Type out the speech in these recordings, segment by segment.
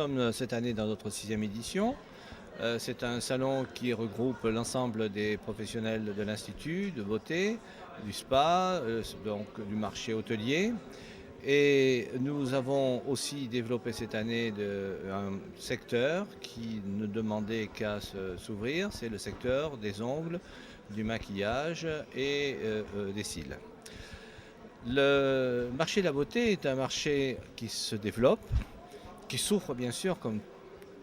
sommes cette année dans notre 6e édition. C'est un salon qui regroupe l'ensemble des professionnels de l'Institut de beauté, du spa, donc du marché hôtelier. Et nous avons aussi développé cette année un secteur qui ne demandait qu'à s'ouvrir, c'est le secteur des ongles, du maquillage et des cils. Le marché de la beauté est un marché qui se développe, qui souffre bien sûr comme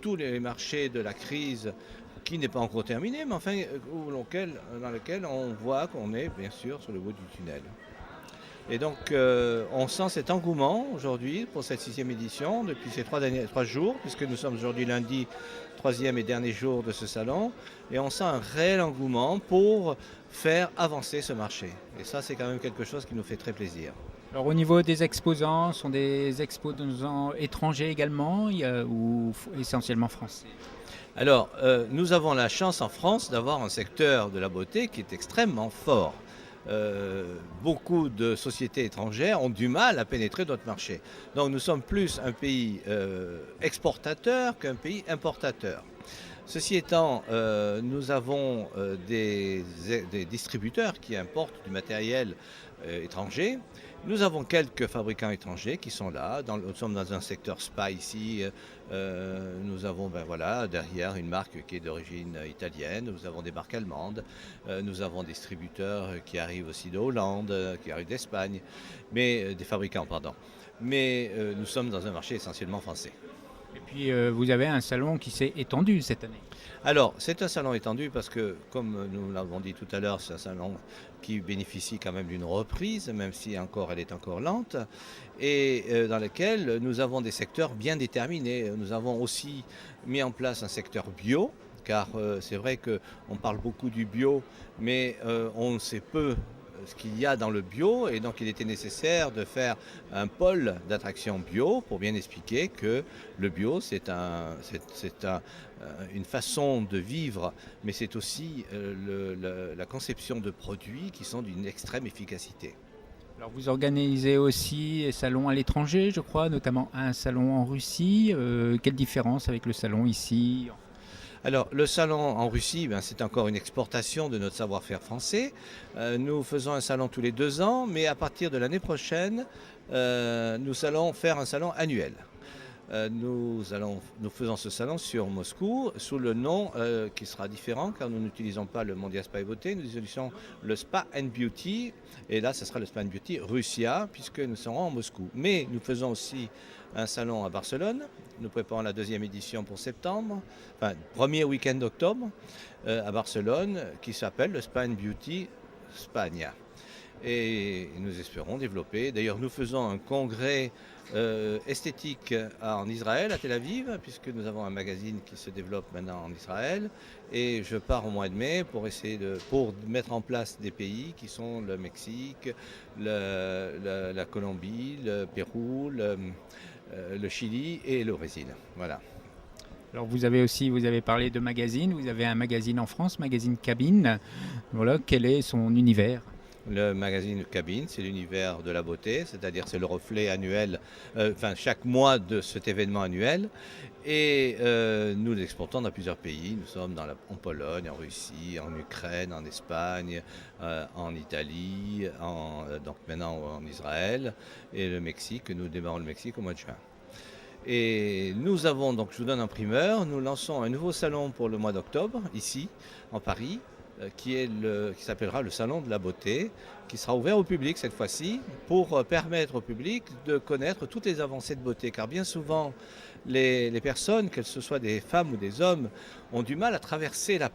tous les marchés de la crise qui n'est pas encore terminé, mais enfin dans lequel on voit qu'on est bien sûr sur le bout du tunnel. Et donc on sent cet engouement aujourd'hui pour cette 6e édition depuis ces 3 jours, puisque nous sommes aujourd'hui lundi, 3e et dernier jour de ce salon, et on sent un réel engouement pour faire avancer ce marché. Et ça, c'est quand même quelque chose qui nous fait très plaisir. Alors au niveau des exposants, sont des exposants étrangers également ou essentiellement français? Alors, nous avons la chance en France d'avoir un secteur de la beauté qui est extrêmement fort. Beaucoup de sociétés étrangères ont du mal à pénétrer notre marché. Donc nous sommes plus un pays exportateur qu'un pays importateur. Ceci étant, nous avons des distributeurs qui importent du matériel étranger. Nous avons quelques fabricants étrangers qui sont là. Nous sommes dans un secteur spa ici. Nous avons derrière une marque qui est d'origine italienne. Nous avons des marques allemandes. Nous avons des distributeurs qui arrivent aussi de Hollande, qui arrivent d'Espagne, mais des fabricants, pardon. Mais nous sommes dans un marché essentiellement français. Et puis vous avez un salon qui s'est étendu cette année. Alors, c'est un salon étendu parce que, comme nous l'avons dit tout à l'heure, c'est un salon qui bénéficie quand même d'une reprise, même si elle est encore lente, et dans lequel nous avons des secteurs bien déterminés. Nous avons aussi mis en place un secteur bio, car c'est vrai qu'on parle beaucoup du bio, mais on sait peu ce qu'il y a dans le bio, et donc il était nécessaire de faire un pôle d'attraction bio pour bien expliquer que le bio c'est une façon de vivre, mais c'est aussi la conception de produits qui sont d'une extrême efficacité. Alors vous organisez aussi des salons à l'étranger, je crois, notamment un salon en Russie. Quelle différence avec le salon ici? Alors, le salon en Russie, c'est encore une exportation de notre savoir-faire français. Nous faisons un salon tous les 2 ans, mais à partir de l'année prochaine, nous allons faire un salon annuel. Nous faisons ce salon sur Moscou sous le nom qui sera différent, car nous n'utilisons pas le Mondial Spa et Beauté, nous utilisons le Spa and Beauty, et là ce sera le Spa and Beauty Russia, puisque nous serons en Moscou. Mais nous faisons aussi un salon à Barcelone, nous préparons la 2e édition pour septembre, enfin premier week-end d'octobre à Barcelone, qui s'appelle le Spa and Beauty Spagna. Et nous espérons développer. D'ailleurs, nous faisons un congrès esthétique en Israël, à Tel Aviv, puisque nous avons un magazine qui se développe maintenant en Israël. Et je pars au mois de mai pour pour mettre en place des pays qui sont le Mexique, la Colombie, le Pérou, le Chili et le Brésil. Voilà. Alors vous avez parlé de magazine, vous avez un magazine en France, magazine Cabine. Voilà, quel est son univers? Le magazine Cabine, c'est l'univers de la beauté, c'est-à-dire c'est le reflet annuel, chaque mois de cet événement annuel. Et nous l'exportons dans plusieurs pays. Nous sommes en Pologne, en Russie, en Ukraine, en Espagne, en Italie, donc maintenant en Israël et le Mexique. Nous démarrons le Mexique au mois de juin. Et nous avons, donc je vous donne un primeur, nous lançons un nouveau salon pour le mois d'octobre, ici, en Paris, qui s'appellera le Salon de la Beauté, qui sera ouvert au public cette fois-ci, pour permettre au public de connaître toutes les avancées de beauté. Car bien souvent, les personnes, qu'elles soient des femmes ou des hommes, ont du mal à passer la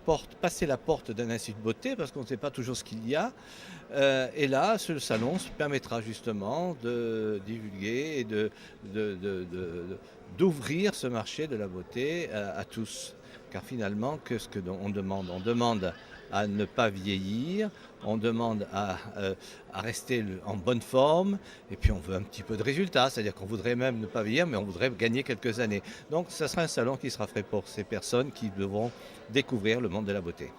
porte d'un institut de beauté, parce qu'on ne sait pas toujours ce qu'il y a. Et là, ce salon permettra justement de divulguer et d'ouvrir ce marché de la beauté à tous. Car finalement, qu'est-ce qu'on demande? On demande à ne pas vieillir, on demande à rester en bonne forme, et puis on veut un petit peu de résultats, c'est-à-dire qu'on voudrait même ne pas vieillir, mais on voudrait gagner quelques années. Donc ça sera un salon qui sera fait pour ces personnes qui devront découvrir le monde de la beauté.